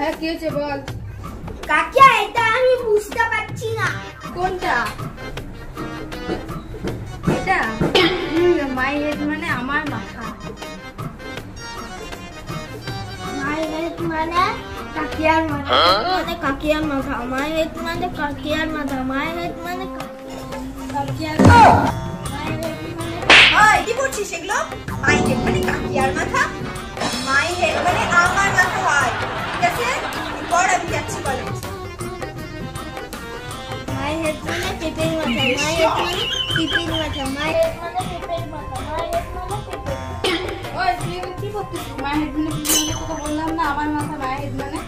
হ্যাঁ কি হয়েছে বল। কাকিয়া এটা আমি বুঝতে পারছি না। কোনটা? এটা মাই হেড মানে আমার মাথা। মাই হেড মানে কাকিয়ার মাথা, মানে কাকিয়ার মাথা। মাই হেড মানে কাকিয়ার মাথা, মাই হেড মানে কাকিয়ার মাথা। ওই কি করছিস এগুলো? মাই হেড মানে কাকিয়ার মাথা, মাই হেড মানে আমার মাথা হয়। ঠিক আছে, পর আমি যাচ্ছি কলেজ। মাই হেড মানে পেঁপের মাথা, মাই হেড মানে পিপির মাথা, মাই হেড মানে পেঁপের মাথা, মাই হেড মানে পেঁপের। ওই তুই কি করছিস? মাই হেড মানে কি মানে তোকে বললাম না আমার মাথা মাই হেড মানে।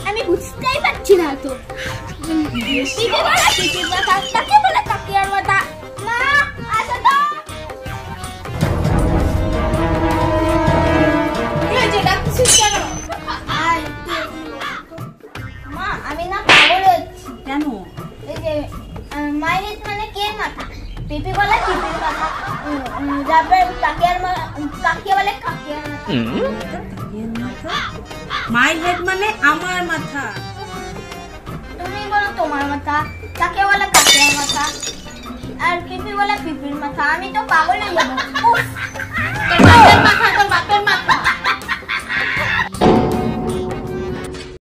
আমি বুঝতেই পারছি না তো। পিপি বলে পিপির মাথা, কাকে বলে কাকিয়ার মাথা। মা আসো তো। কি হয়েছে ডাকছিস কেন? মা আমি না পাগল হচ্ছি। কেন? এই যে মাই হেড মানে কে মাথা, পিপি বলে পিপির মাথা, তারপর কাকিয়ার মাথা, কাকিয়া বলে কাকিয়ার মাথা। মাই হেড মানে আমার মাথা। তুমি বলো তোমার মাথা, কাকিয়া বলে কাকিয়ার মাথা, আর পিপি বলে পিপির মাথা। আমি তো পাগল হয়ে যাবো।